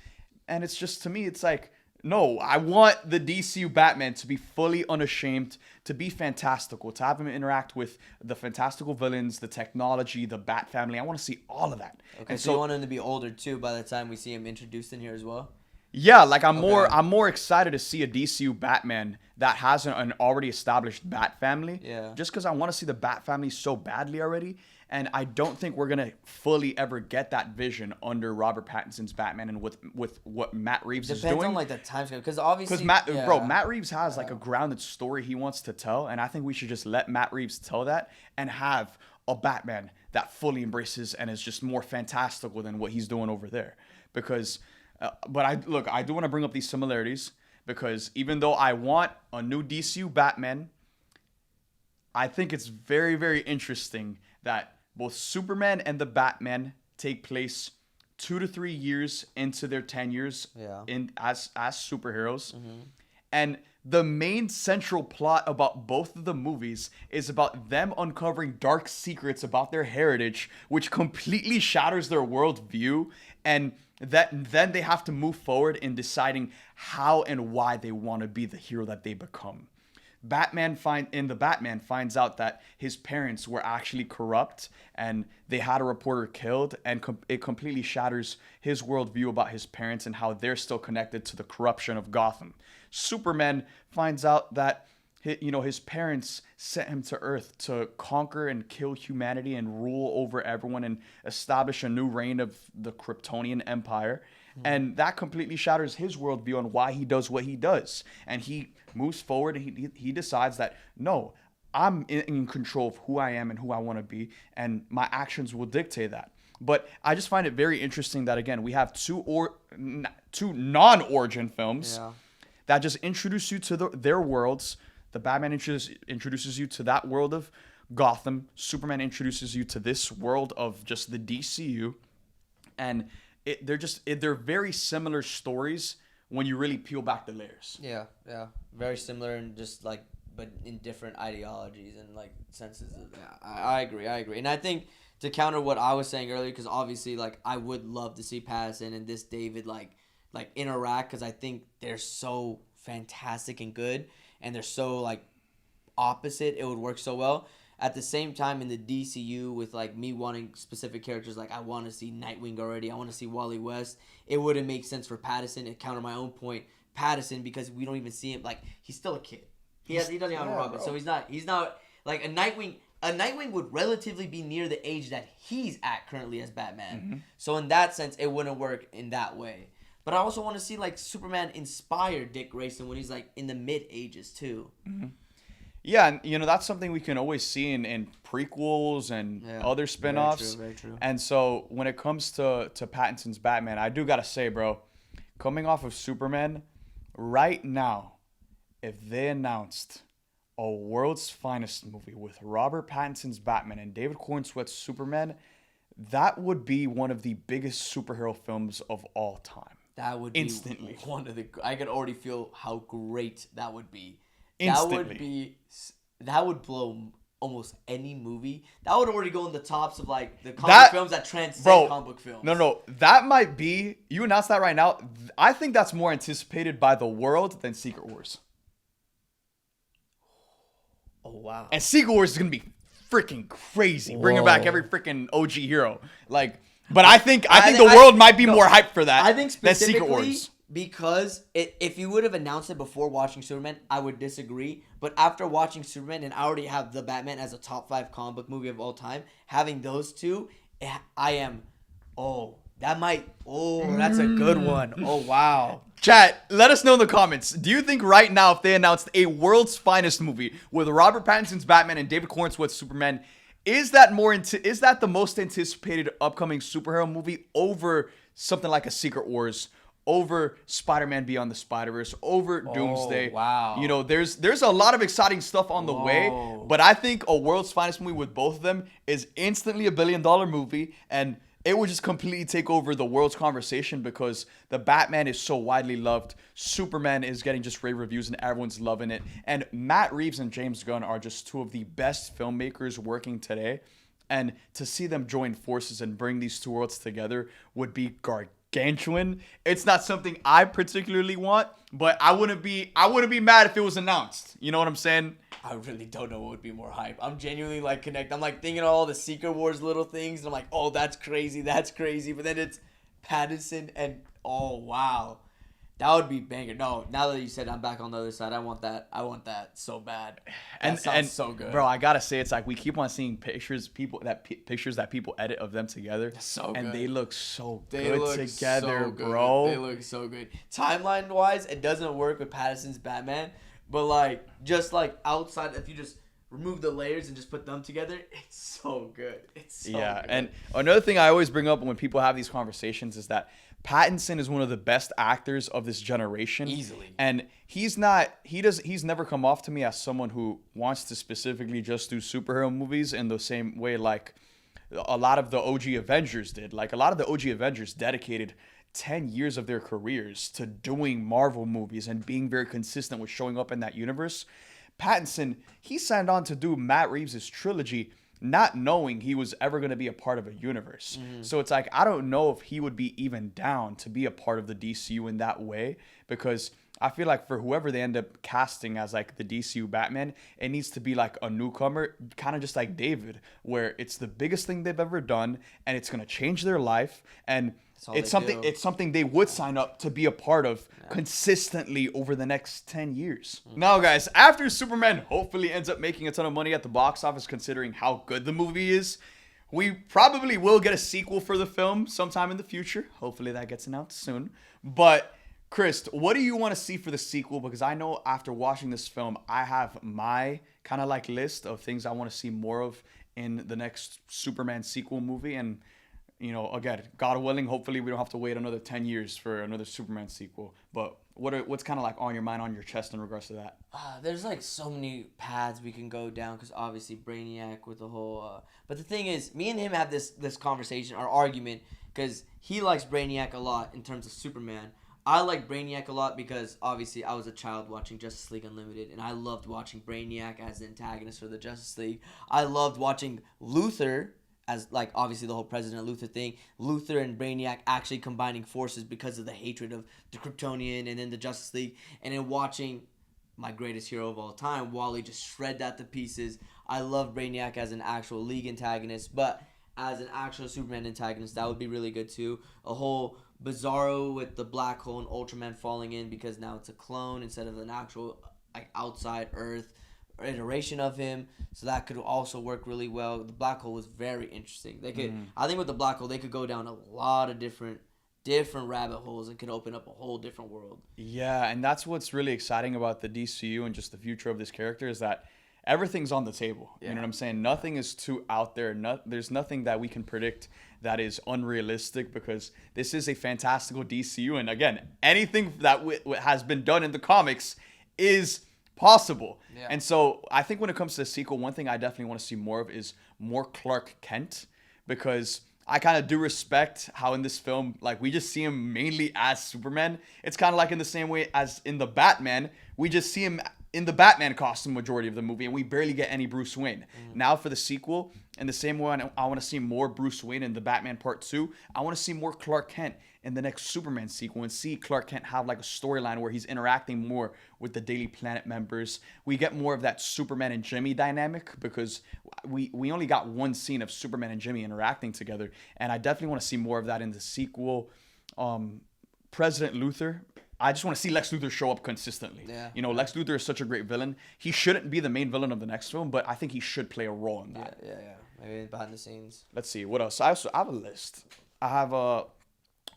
And it's just, to me, it's like, no, I want the DCU Batman to be fully unashamed, to be fantastical, to have him interact with the fantastical villains, the technology, the Bat family. I want to see all of that. Okay, and so you want him to be older too by the time we see him introduced in here as well? Yeah, like I'm more excited to see a DCU Batman that has an already established Bat family. Yeah. Just because I want to see the Bat family so badly already. And I don't think we're gonna fully ever get that vision under Robert Pattinson's Batman and with what Matt Reeves is doing. Depends on like the time scale, because obviously, Matt Reeves has like a grounded story he wants to tell, and I think we should just let Matt Reeves tell that and have a Batman that fully embraces and is just more fantastical than what he's doing over there. Because, I do want to bring up these similarities because even though I want a new DCU Batman, I think it's very, very interesting that both Superman and the Batman take place 2 to 3 years into their tenures as superheroes. Mm-hmm. And the main central plot about both of the movies is about them uncovering dark secrets about their heritage, which completely shatters their worldview. And then they have to move forward in deciding how and why they want to be the hero that they become. Batman finds out that his parents were actually corrupt and they had a reporter killed, and it completely shatters his worldview about his parents and how they're still connected to the corruption of Gotham. Superman finds out that his parents sent him to Earth to conquer and kill humanity and rule over everyone and establish a new reign of the Kryptonian Empire. And that completely shatters his worldview on why he does what he does. And he moves forward and he decides that, no, I'm in control of who I am and who I want to be, and my actions will dictate that. But I just find it very interesting that, again, we have two non-origin films that just introduce you to their worlds. The Batman introduces you to that world of Gotham. Superman introduces you to this world of just the DCU. And they're very similar stories when you really peel back the layers. Yeah. Very similar and just like, but in different ideologies and like senses. I agree. And I think to counter what I was saying earlier, because obviously like I would love to see Pattinson and this David like interact, because I think they're so fantastic and good, and they're so like opposite. It would work so well. At the same time, in the DCU, with like me wanting specific characters, like I want to see Nightwing already, I want to see Wally West. It wouldn't make sense for Pattinson. To counter my own point, Pattinson, because we don't even see him, like he's still a kid. He doesn't have a Robin, so he's not like a Nightwing. a Nightwing would relatively be near the age that he's at currently as Batman. So in that sense, it wouldn't work in that way. But I also want to see like Superman inspire Dick Grayson when he's like in the mid ages too. Yeah, and you know, that's something we can always see in prequels and other spin-offs. Very true. And so when it comes to Pattinson's Batman, I do gotta say, bro, coming off of Superman, right now, if they announced a world's finest movie with Robert Pattinson's Batman and David Cornsweet's Superman, that would be one of the biggest superhero films of all time. That would Instantly. be one of the. I could already feel how great that would be. Instantly. That would blow almost any movie. That would already go in the tops of like the comic films that transcend comic book films. No, that might be. You announced that right now. I think that's more anticipated by the world than Secret Wars. Oh wow! And Secret Wars is gonna be freaking crazy, bringing back every freaking OG hero. Like, but I think the world might be more hyped for that. I think than Secret specifically Wars. because if you would have announced it before watching Superman, I would disagree. But after watching Superman, and I already have the Batman as a top 5 comic book movie of all time, having those two, I am. Oh, that might. Oh, that's a good one. Oh wow. Chat, let us know in the comments. Do you think right now, if they announced a world's finest movie with Robert Pattinson's Batman and David Cornsweet's Superman, is that the most anticipated upcoming superhero movie over something like a Secret Wars, over Spider-Man Beyond the Spider-Verse, over Doomsday? Wow. You know, there's a lot of exciting stuff on the way, but I think a world's finest movie with both of them is instantly $1 billion movie, and it would just completely take over the world's conversation because the Batman is so widely loved. Superman is getting just rave reviews and everyone's loving it. And Matt Reeves and James Gunn are just two of the best filmmakers working today. And to see them join forces and bring these two worlds together would be gargantuan. It's not something I particularly want, but I wouldn't be mad if it was announced. You know what I'm saying? I really don't know what would be more hype. I'm genuinely like I'm like thinking of all the Secret Wars little things, and I'm like, oh, that's crazy. But then it's Pattinson, and oh wow, that would be banger. No, now that you said I'm back on the other side, I want that so bad. That sounds so good, bro. I gotta say, it's like we keep on seeing pictures that people edit of them together, and they look so good together, bro. They look so good. Timeline wise, it doesn't work with Pattinson's Batman. But like, just like outside, if you just remove the layers and just put them together, it's so good. It's so good. And another thing I always bring up when people have these conversations is that Pattinson is one of the best actors of this generation. Easily. And he's never come off to me as someone who wants to specifically just do superhero movies in the same way like a lot of the OG Avengers did. Like a lot of the OG Avengers dedicated 10 years of their careers to doing Marvel movies and being very consistent with showing up in that universe. Pattinson, he signed on to do Matt Reeves' trilogy not knowing he was ever going to be a part of a universe. So it's like, I don't know if he would be even down to be a part of the DCU in that way, because I feel like for whoever they end up casting as like the DCU Batman, it needs to be like a newcomer, kind of just like David, where it's the biggest thing they've ever done and it's going to change their life, and it's something they would sign up to be a part of consistently over the next 10 years. Now, guys, after Superman hopefully ends up making a ton of money at the box office, considering how good the movie is, we probably will get a sequel for the film sometime in the future. Hopefully that gets announced soon. But Krist, what do you want to see for the sequel? Because I know after watching this film, I have my kind of like list of things I want to see more of in the next Superman sequel movie. And, you know, again, God willing, hopefully we don't have to wait another 10 years for another Superman sequel. But what's kind of like on your mind, on your chest in regards to that? There's like so many paths we can go down, because obviously Brainiac with the whole... But the thing is, me and him have this conversation, our argument, because he likes Brainiac a lot in terms of Superman. I like Brainiac a lot because, obviously, I was a child watching Justice League Unlimited, and I loved watching Brainiac as the antagonist for the Justice League. I loved watching Luthor as, like, obviously the whole President Luthor thing. Luthor and Brainiac actually combining forces because of the hatred of the Kryptonian and then the Justice League. And then watching my greatest hero of all time, Wally, just shred that to pieces. I love Brainiac as an actual League antagonist, but as an actual Superman antagonist, that would be really good too. A whole Bizarro with the black hole and Ultraman falling in because now it's a clone instead of an actual like outside Earth iteration of him, so that could also work really well. The black hole was very interesting. They could, I think, with the black hole, they could go down a lot of different rabbit holes and could open up a whole different world. Yeah, and that's what's really exciting about the DCU and just the future of this character is that everything's on the table. Yeah. You know what I'm saying? Nothing is too out there. There's nothing that we can predict that is unrealistic because this is a fantastical DCU. And again, anything that has been done in the comics is possible. Yeah. And so I think when it comes to the sequel, one thing I definitely want to see more of is more Clark Kent, because I kind of do respect how in this film, like, we just see him mainly as Superman. It's kind of like in the same way as in the Batman, we just see him in the Batman costume majority of the movie, and we barely get any Bruce Wayne. Now for the sequel, in the same way I want to see more Bruce Wayne in the Batman Part 2, I want to see more Clark Kent in the next Superman sequel and see Clark Kent have like a storyline where he's interacting more with the Daily Planet members. We get more of that Superman and Jimmy dynamic because we only got one scene of Superman and Jimmy interacting together, and I definitely want to see more of that in the sequel. President Luthor, I just want to see Lex Luthor show up consistently. Yeah. You know, Lex Luthor is such a great villain. He shouldn't be the main villain of the next film, but I think he should play a role in that. Yeah. Maybe behind the scenes. Let's see, what else? I have a list. I have a...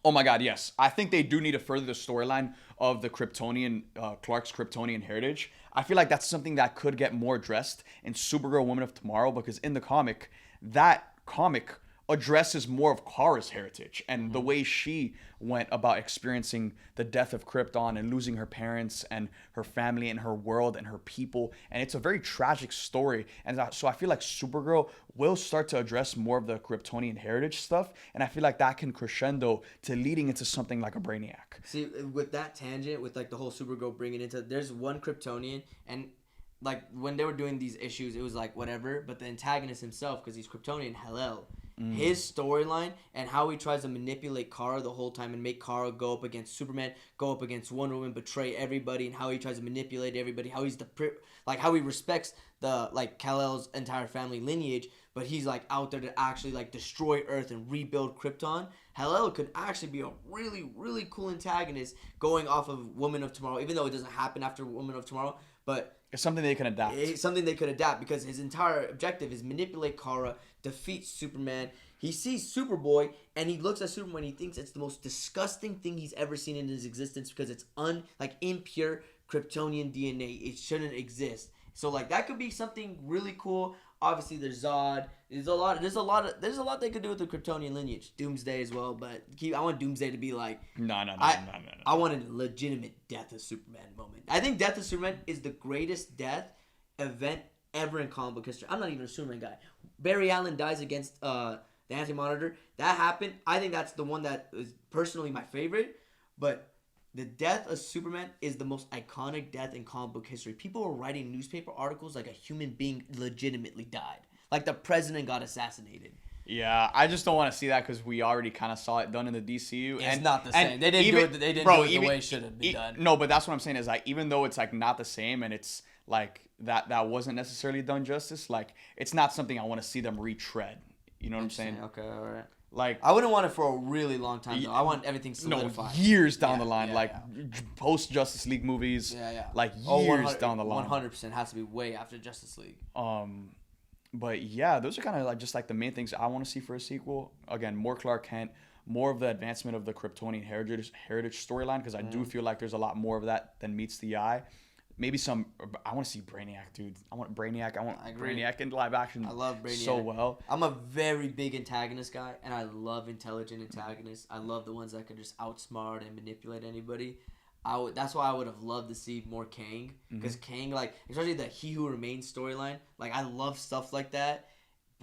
Oh my God, yes. I think they do need to further the storyline of the Kryptonian, Clark's Kryptonian heritage. I feel like that's something that could get more addressed in Supergirl Woman of Tomorrow, because in the comic, that comic addresses more of Kara's heritage and the way she went about experiencing the death of Krypton and losing her parents and her family and her world and her people. And it's a very tragic story. And so I feel like Supergirl will start to address more of the Kryptonian heritage stuff. And I feel like that can crescendo to leading into something like a Brainiac. See, with that tangent, with like the whole Supergirl bringing into, there's one Kryptonian, and like when they were doing these issues, it was like whatever, but the antagonist himself, because he's Kryptonian, Hel-El, his storyline and how he tries to manipulate Kara the whole time and make Kara go up against Superman, go up against Wonder Woman, betray everybody, and how he tries to manipulate everybody, how he's how he respects the like Kal-El's entire family lineage, but he's like out there to actually like destroy Earth and rebuild Krypton. Hel-El could actually be a really, really cool antagonist going off of Woman of Tomorrow, even though it doesn't happen after Woman of Tomorrow, but it's something they can adapt. It's something they could adapt because his entire objective is manipulate Kara, defeat Superman. He sees Superboy and he looks at Superman and he thinks it's the most disgusting thing he's ever seen in his existence because it's impure Kryptonian DNA. It shouldn't exist. So like that could be something really cool. Obviously there's Zod. There's a lot they could do with the Kryptonian lineage. Doomsday as well, but I want Doomsday to be like No. I want a legitimate death of Superman moment. I think Death of Superman is the greatest death event ever in comic book history. I'm not even a Superman guy. Barry Allen dies against the Anti-Monitor. That happened. I think that's the one that is personally my favorite. But the death of Superman is the most iconic death in comic book history. People were writing newspaper articles like a human being legitimately died. Like the president got assassinated. Yeah, I just don't want to see that because we already kind of saw it done in the DCU. It's not the same. They didn't do it. They didn't do it the way it should have been done. No, but that's what I'm saying is like even though it's like not the same and it's like that wasn't necessarily done justice. Like it's not something I want to see them retread. You know what I'm saying? Okay, all right. Like I wouldn't want it for a really long time though. I want everything solidified. Years down the line, post Justice League movies. Like years down the line. 100% has to be way after Justice League. But yeah, those are kind of like just like the main things I want to see for a sequel. Again, more Clark Kent, more of the advancement of the Kryptonian heritage storyline, because I do feel like there's a lot more of that than meets the eye. Maybe I want to see Brainiac, dude. I want Brainiac in live action. I love Brainiac so well. I'm a very big antagonist guy, and I love intelligent antagonists. I love the ones that can just outsmart and manipulate anybody. That's why I would have loved to see more Kang, because Kang, like especially the He Who Remains storyline, like I love stuff like that.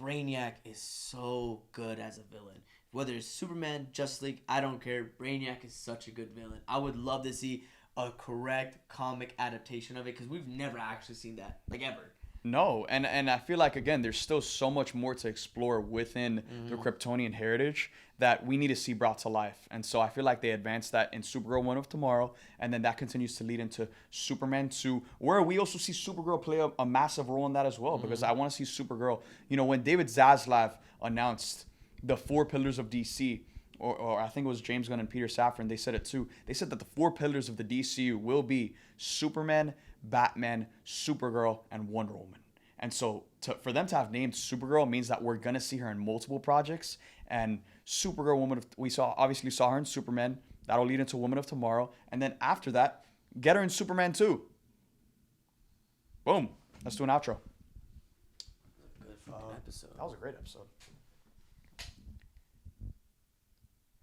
Brainiac is so good as a villain. Whether it's Superman, Justice League, I don't care. Brainiac is such a good villain. I would love to see a correct comic adaptation of it because we've never actually seen that, like ever. No, and I feel like again, there's still so much more to explore within the Kryptonian heritage that we need to see brought to life. And so I feel like they advanced that in Supergirl One of Tomorrow, and then that continues to lead into Superman 2, where we also see Supergirl play a massive role in that as well, because I want to see Supergirl, you know, when David Zaslav announced the 4 pillars of DC, or I think it was James Gunn and Peter Safran, they said it too. They said that the 4 pillars of the DCU will be Superman, Batman, Supergirl, and Wonder Woman. And so for them to have named Supergirl means that we're gonna see her in multiple projects. And Supergirl, we obviously saw her in Superman. That'll lead into Woman of Tomorrow. And then after that, get her in Superman 2. Boom. Let's do an outro. Good fucking episode. That was a great episode.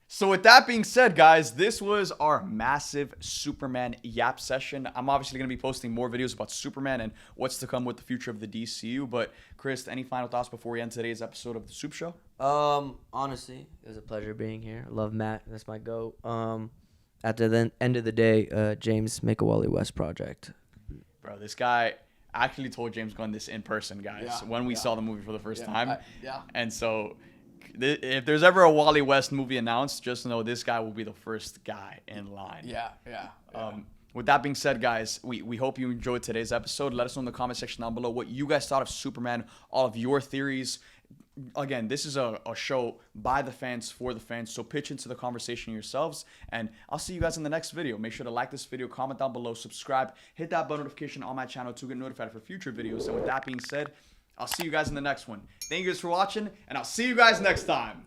So with that being said, guys, this was our massive Superman yap session. I'm obviously going to be posting more videos about Superman and what's to come with the future of the DCU. But Krist, any final thoughts before we end today's episode of the Supes Show? Honestly, it was a pleasure being here. I love Matt. That's my goat. At the end of the day, James, make a Wally West project. Bro, this guy actually told James Gunn this in person, guys, when we saw the movie for the first time. And so if there's ever a Wally West movie announced, just know this guy will be the first guy in line. With that being said, guys, we hope you enjoyed today's episode. Let us know in the comment section down below what you guys thought of Superman, all of your theories. Again, this is a show by the fans for the fans, so pitch into the conversation yourselves, and I'll see you guys in the next video. Make sure to like this video, comment down below, subscribe, hit that bell notification on my channel to get notified for future videos. And with that being said, I'll see you guys in the next one. Thank you guys for watching, and I'll see you guys next time.